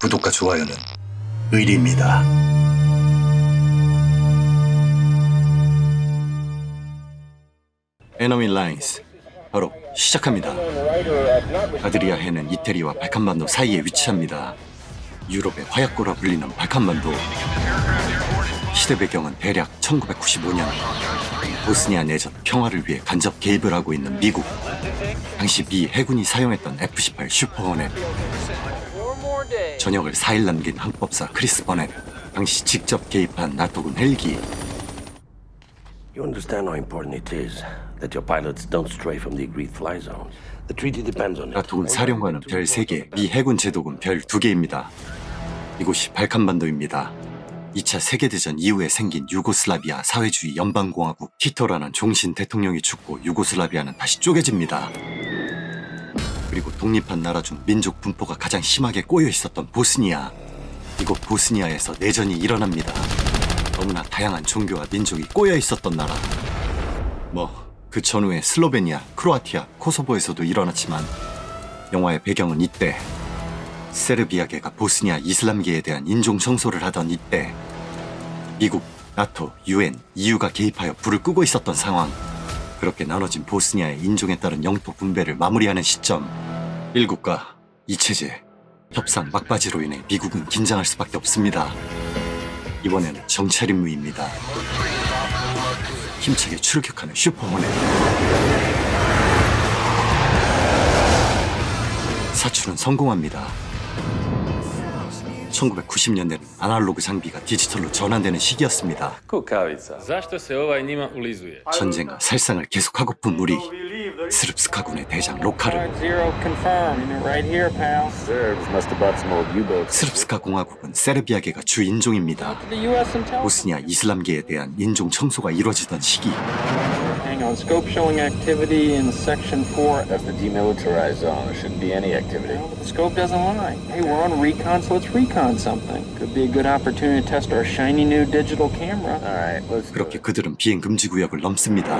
구독과 좋아요는 의리입니다. 에너미 라인스 바로 시작합니다. 아드리아 해는 이태리와 발칸반도 사이에 위치합니다. 유럽의 화약고라 불리는 발칸반도. 시대 배경은 대략 1995년. 보스니아 내전 평화를 위해 간접 개입을 하고 있는 미국. 당시 미 해군이 사용했던 F-18 슈퍼호넷. 전역을 4일 남긴 항법사 크리스 버넷. 당시 직접 개입한 나토군 헬기. You understand how important it is that your pilots don't stray from the agreed fly zones. The treaty depends on it. 나토군 사령관은 별 3개, 미 해군 제도군 별 2개입니다. 이곳이 발칸반도입니다. 2차 세계대전 이후에 생긴 유고슬라비아 사회주의 연방공화국. 티토라는 종신 대통령이 죽고 유고슬라비아는 다시 쪼개집니다. 그리고 독립한 나라 중 민족 분포가 가장 심하게 꼬여 있었던 보스니아. 이곳 보스니아에서 내전이 일어납니다. 너무나 다양한 종교와 민족이 꼬여 있었던 나라. 그 전후에 슬로베니아, 크로아티아, 코소보에서도 일어났지만 영화의 배경은 이때. 세르비아계가 보스니아 이슬람계에 대한 인종 청소를 하던 이때 미국, 나토, UN, EU가 개입하여 불을 끄고 있었던 상황. 그렇게 나눠진 보스니아의 인종에 따른 영토 분배를 마무리하는 시점. 1국가, 2체제. 협상 막바지로 인해 미국은 긴장할 수밖에 없습니다. 이번에는 정찰 임무입니다. 힘차게 출격하는 슈퍼호넷. 사출은 성공합니다. 1990년대는 아날로그 장비가 디지털로 전환되는 시기였습니다. Zašto se ovaj njima ulizuje? 전쟁과 살상을 계속하고픈 무리. 스릅스카군의 대장 로카르. 스릅스카 공화국은 세르비아계가 주 인종입니다. 보스니아 이슬람계에 대한 인종 청소가 이루어지던 시기. On scope showing activity in section 4. That's the demilitarized zone. There shouldn't be any activity. No, but the scope doesn't lie. Hey, we're on recon, so let's recon something. Could be a good opportunity to test our shiny new digital camera. All right, let's. 그렇게 그들은 비행 금지 구역을 넘습니다.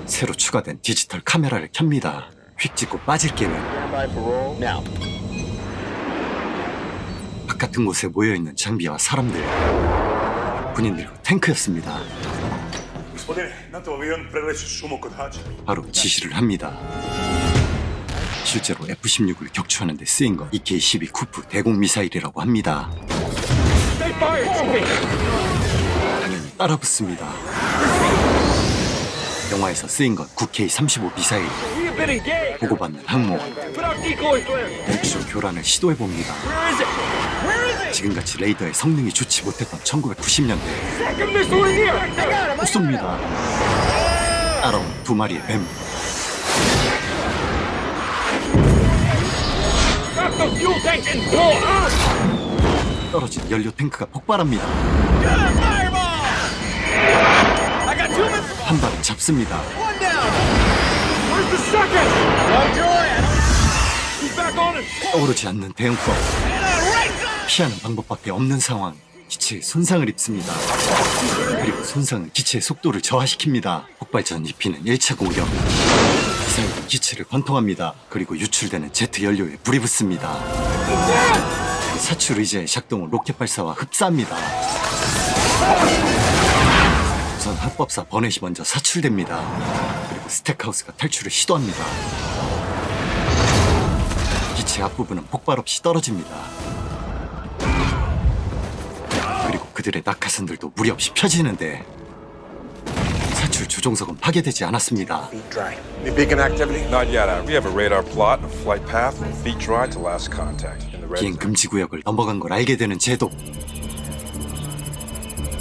새로 추가된 디지털 카메라를 켭니다. 휙 찍고 빠질 계획. Now. 바깥은 곳에 모여있는 장비와 사람들. 군인들과 탱크였습니다. 바로 지시를 합니다. 실제로 F-16을 격추하는 데 쓰인 건 EK-12 쿠프 대공 미사일이라고 합니다. 당연히 따라붙습니다. 영화에서 쓰인 건 9K-35 미사일. 보고받는 항모. 멈추 교란을 시도해봅니다. 지금같이 레이더의 성능이 좋지 못했던 1990년대. 쏘습니다. 따라온 2마리의 뱀. 떨어진 연료 탱크가 폭발합니다. 한 발은 잡습니다. 떠오르지 않는 대응법. 피하는 방법밖에 없는 상황. 기체에 손상을 입습니다. 그리고 손상은 기체의 속도를 저하시킵니다. 폭발 전 입히는 1차 공격. 미사일은 기체를 관통합니다. 그리고 유출되는 제트 연료에 불이 붙습니다. 사출 의제의 작동은 로켓 발사와 흡사합니다. 우선 합법사 버넷이 먼저 사출됩니다. 그리고 스택하우스가 탈출을 시도합니다. 기체 앞부분은 폭발 없이 떨어집니다. 그리고 그들의 낙하산들도 무리 없이 펴지는데 사출 조종석은 파괴되지 않았습니다. Any beacon activity? Not yet. We have a radar plot and a flight path from feet dry to last contact. In the red 비행 zone. 금지 구역을 넘어간 걸 알게 되는 제독.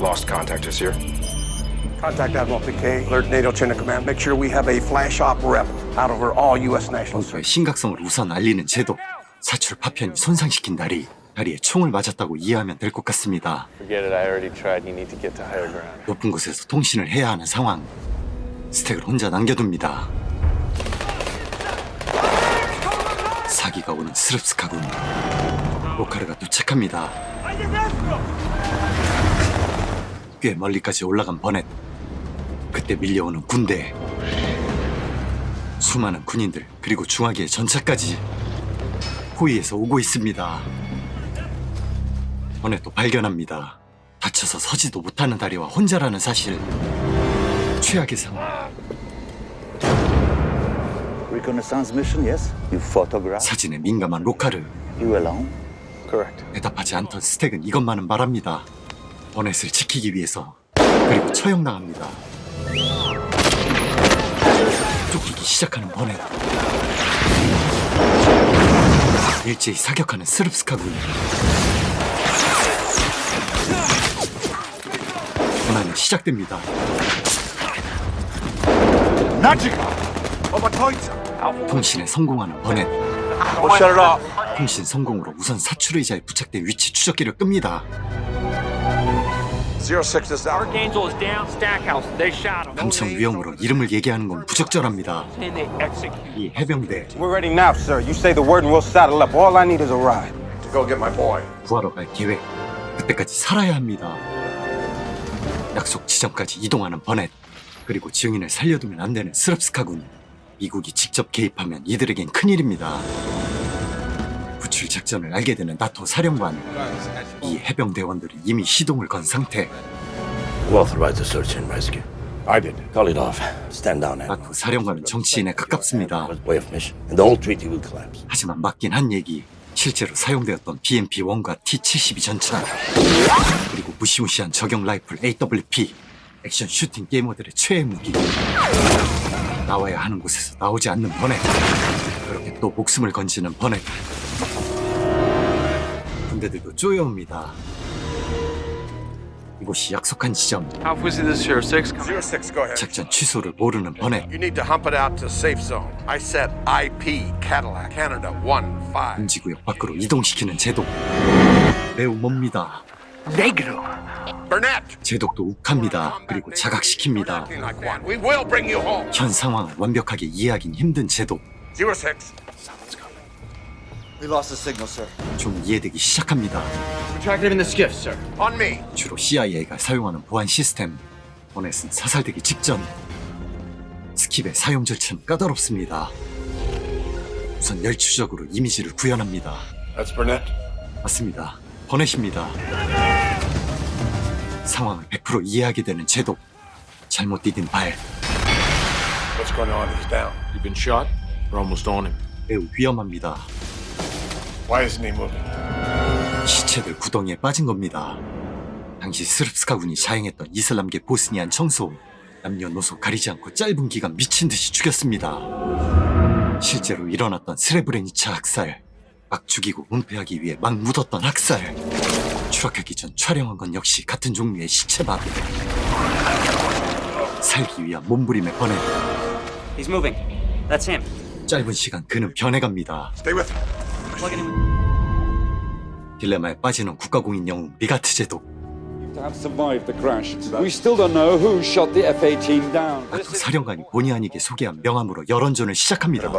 Lost contact is here. Contact Admiral Piquet. Alert NATO Chain of Command. Make sure we have a flash op rep out over all U.S. nationals. 전투의 심각성을 우선 알리는 제독. 사출 파편이 손상시킨 다리에 총을 맞았다고 이해하면 될 것 같습니다. Forget it, I already tried. You need to get to higher ground. 높은 곳에서 통신을 해야 하는 상황. 스택을 혼자 남겨둡니다. 사기가 오는 스릅스카군. 로카르가 도착합니다. 꽤 멀리까지 올라간 버넷. 그때 밀려오는 군대. 수많은 군인들 그리고 중화기의 전차까지 호위에서 오고 있습니다. 버넷도 발견합니다. 다쳐서 서지도 못하는 다리와 혼자라는 사실. 최악의 상황. Reconnaissance mission, yes? You photograph? 사진에 민감한 로카르. You alone? Correct. 대답하지 않던 스택은 이것만은 말합니다. 버넷을 지키기 위해서. 그리고 처형당합니다. 쫓기기 시작하는 버넷. 일제히 사격하는 스릅스카군. 고난이 시작됩니다. 통신에 성공하는 버넷. We'll shut it off. 통신 성공으로 우선 사출 의자에 부착된 위치 추적기를 끕니다. 06 this out. Archangel is down. Stackhouse. They shot him. 감청 위험으로 이름을 얘기하는 건 부적절합니다. And they execute. 이 해병대 We're ready now, sir. You say the word and we'll saddle up. All I need is a ride. To go get my boy. 구하러 갈 계획. 그때까지 살아야 합니다. 약속 지점까지 이동하는 버넷. 그리고 증인을 살려두면 안 되는 스럽스카군. 미국이 직접 개입하면 이들에겐 큰일입니다. 구출 작전을 알게 되는 나토 사령관. 이 해병대원들은 이미 시동을 건 상태. Who authorized the search and rescue? I did. Call it off. Stand down, Admiral. 나토 사령관은 정치인에 가깝습니다. Way of mission. And the whole treaty will collapse. 하지만 맞긴 한 얘기. 실제로 사용되었던 BMP-1과 T-72 전차, 그리고 무시무시한 저격 라이플 AWP, 액션 슈팅 게이머들의 최애 무기. 나와야 하는 곳에서 나오지 않는 버넷. 그렇게 또 목숨을 건지는 버넷. 군대들도 쪼여옵니다. 이곳이 약속한 지점. Alpha Whiskey, this is Sheriff 6. 06, go ahead. 작전 취소를 모르는 버넷. You need to hump it out to safe zone. I said IP Cadillac Canada 15. 금지구역 밖으로 이동시키는 제독. 매우 멉니다. Burnett. 제독도 욱합니다. 그리고 자각시킵니다. Acting like one. We will bring you home. 현 상황을 완벽하게 이해하긴 힘든 제독. 06. We lost the signal, sir. 좀 이해되기 시작합니다. We tracked him in the skiff, sir. On me. 주로 CIA가 사용하는 보안 시스템. 버넷은 사살되기 직전. 스킵의 사용 절차는 까다롭습니다. 우선 열추적으로 이미지를 구현합니다. That's Burnett. 맞습니다. 버넷입니다. 상황을 100% 이해하게 되는 제독. 잘못 디딘 발. What's going on? He's down. You've been shot? We're almost on him. 매우 위험합니다. Why isn't he moving? 시체들 구덩이에 빠진 겁니다. 당시 스릅스카군이 자행했던 이슬람계 보스니안 청소. 남녀노소 가리지 않고 짧은 기간 미친 듯이 죽였습니다. 실제로 일어났던 스레브레니차 학살. 막 죽이고 은폐하기 위해 막 묻었던 학살. 추락하기 전 촬영한 건 역시 같은 종류의 시체밥. 살기 위한 몸부림의 버넷. He's moving. That's him. 짧은 시간 그는 변해갑니다. Stay with him. 딜레마에 빠지는 국가공인 영웅 리가트 제독. To have survived the crash. We still don't know who shot the F-18 down. 나토 사령관이 본의 아니게 소개한 명함으로 여론전을 시작합니다.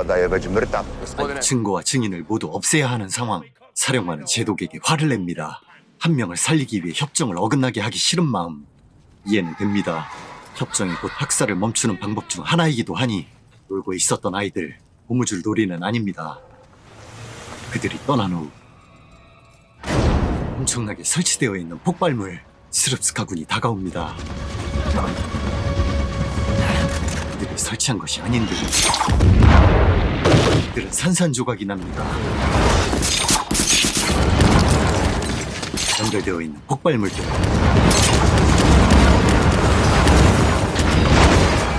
아니, 증거와 증인을 모두 없애야 하는 상황. 사령관은 제독에게 화를 냅니다. 한 명을 살리기 위해 협정을 어긋나게 하기 싫은 마음. 이해는 됩니다. 협정이 곧 학살을 멈추는 방법 중 하나이기도 하니 놀고 있었던 아이들 고무줄 놀이는 아닙니다. 그들이 떠난 후 엄청나게 설치되어 있는 폭발물 스릅스카군이 다가옵니다. 그들이 설치한 것이 아닌 듯. 그들은 산산조각이 납니다. 연결되어 있는 폭발물들.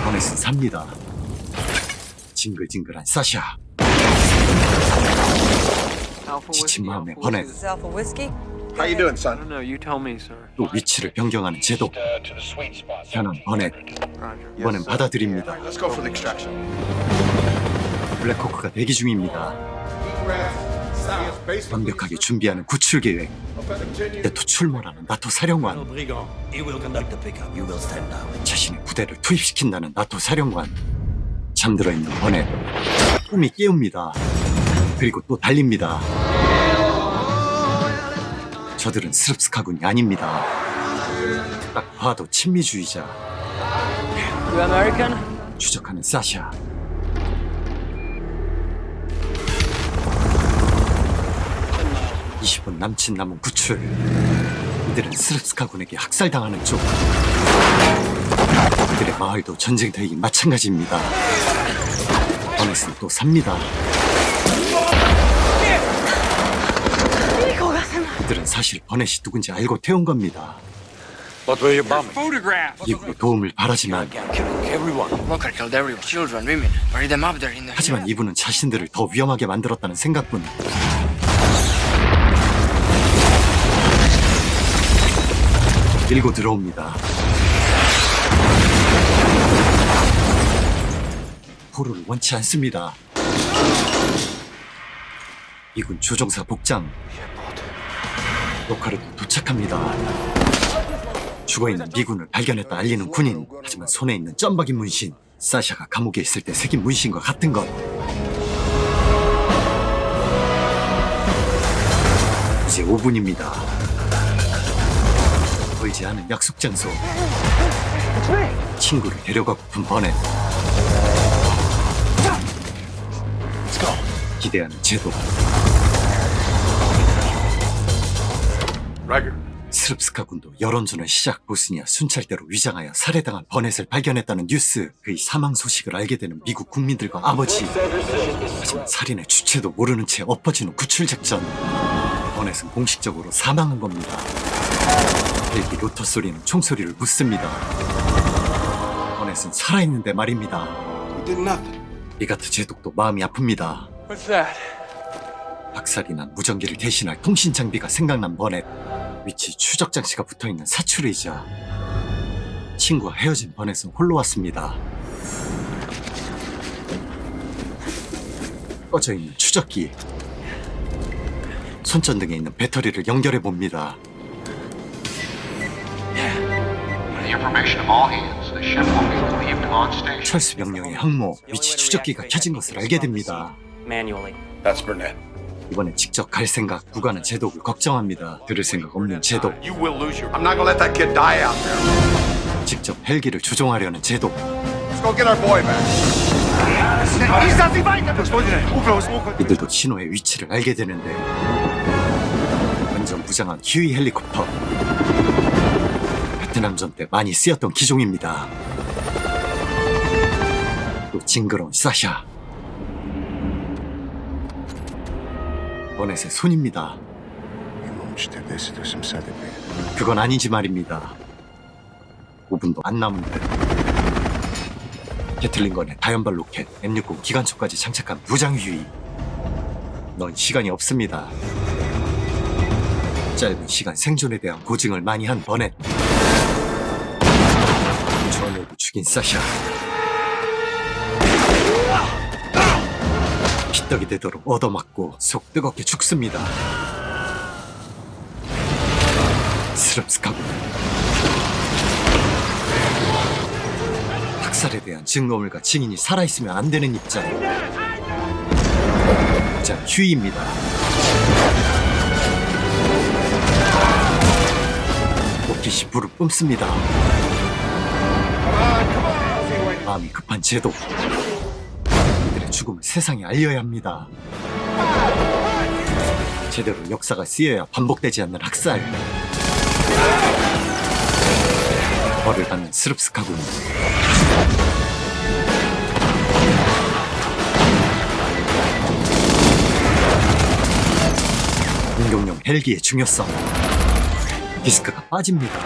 버넷은 삽니다. 징글징글한 사샤. 지친 마음에 버넷. Alpha Whiskey? How you doing, I son? don't know. You tell me, sir. 또 위치를 변경하는 제독. 현황 버넷. 이번엔 받아들입니다. Let's go for the extraction. 블랙호크가 대기 중입니다. 완벽하게 준비하는 구출 계획. 나토 출몰하는 나토 사령관. He will conduct the pickup. You will stand down. 자신의 부대를 투입시킨다는 나토 사령관. 잠들어 있는 버넷. 꿈이 깨웁니다. 그리고 또 달립니다. 저들은 스릅스카군이 아닙니다. 딱 봐도 친미주의자. You American? 추적하는 사샤. 20분 남친 남은 구출. 이들은 스릅스카군에게 학살당하는 쪽. 이들의 마을도 전쟁터이기 마찬가지입니다. 버넷은 또 삽니다. 이들은 사실 버넷이 누군지 알고 태운 겁니다. What were you bombing? 미국의 도움을 바라지만 Everyone. Walker killed everyone. Children, women. Bury them up there in the... 하지만 이분은 자신들을 더 위험하게 만들었다는 생각뿐. 밀고 들어옵니다. 포로를 원치 않습니다. 미군 조종사 복장. 로카르도 도착합니다. 죽어있는 미군을 발견했다 알리는 군인. 하지만 손에 있는 점박이 문신. 사샤가 감옥에 있을 때 새긴 문신과 같은 것. 이제 5분입니다. 멀지 않은 약속 장소. 친구를 데려가고픈 버넷. 기대하는 제도. Riker. 스릅스카군도 여론전의 시작 보스니아 순찰대로 위장하여 살해당한 버넷을 발견했다는 뉴스. 그의 사망 소식을 알게 되는 미국 국민들과 아버지. 하지만 살인의 주체도 모르는 채 엎어지는 구출작전. 버넷은 공식적으로 사망한 겁니다. 헬기 로터 소리는 총소리를 묻습니다. 버넷은 살아있는데 말입니다. 리가트 제독도 마음이 아픕니다. What's that? 박살이 난 무전기를 대신할 통신 장비가 생각난 버넷. 위치 추적 장치가 붙어있는 사출의자. 친구와 헤어진 버넷은 홀로 왔습니다. 꺼져있는 추적기. 손전등에 있는 배터리를 연결해봅니다. 철수 명령의 항모. 위치 추적기가 켜진 것을 알게 됩니다. Manually. That's Burnett. 이번엔 직접 갈 생각. 구가는 제독을 걱정합니다. 들을 생각 없는 제독. You will lose your... I'm not gonna let that kid die out there. 직접 헬기를 조종하려는 제독. Let's go get our boy back. 이들도 신호의 위치를 알게 되는데 완전 무장한 휴이 헬리콥터. 베트남전 때 많이 쓰였던 기종입니다. 또 징그러운 사샤. 버넷의 손입니다. 그건 아니지 말입니다. 5분도 안 남은데 게틀링건의 다연발 로켓, M60 기관총까지 장착한 무장 휴이. 넌 시간이 없습니다. 짧은 시간 생존에 대한 고증을 많이 한 버넷. 전에도 죽인 사샤. 피떡이 되도록 얻어맞고 속 뜨겁게 죽습니다. 스럽스카군. 학살에 대한 증거물과 증인이 살아있으면 안 되는 입장. 자, 휴이입니다. 로켓이 불을 뿜습니다. 마음이 급한 제독. 이들의 죽음을 세상에 알려야 합니다. 제대로 역사가 쓰여야 반복되지 않는 학살. 벌을 받는 스릅스카군. 공격용 헬기의 중요성. 디스크가 빠집니다.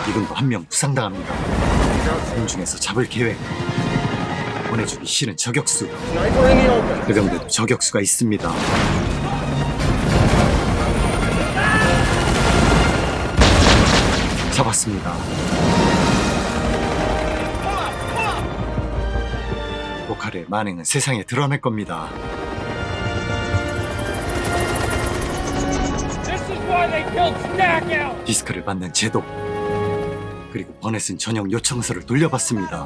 이군도 한 명 부상당합니다. 공중에서 잡을 계획. 보내주기 싫은 저격수. 해병대도 저격수가 있습니다. 잡았습니다. 보칼의 만행은 세상에 드러날 겁니다. 디스크를 받는 제독. 그리고 버넷은 전용 요청서를 돌려받습니다.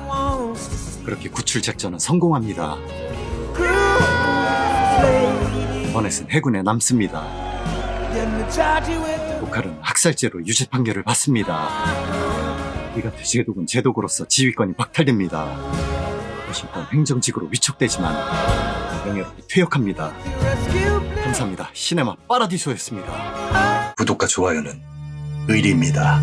그렇게 구출 작전은 성공합니다. 버넷은 해군에 남습니다. 보칼은 학살죄로 유죄 판결을 받습니다. 이 같은 제독은 제독으로서 지휘권이 박탈됩니다. 워싱턴 행정직으로 위촉되지만 명예롭게 퇴역합니다. 감사합니다. 시네마 파라디소였습니다. 구독과 좋아요는 의리입니다.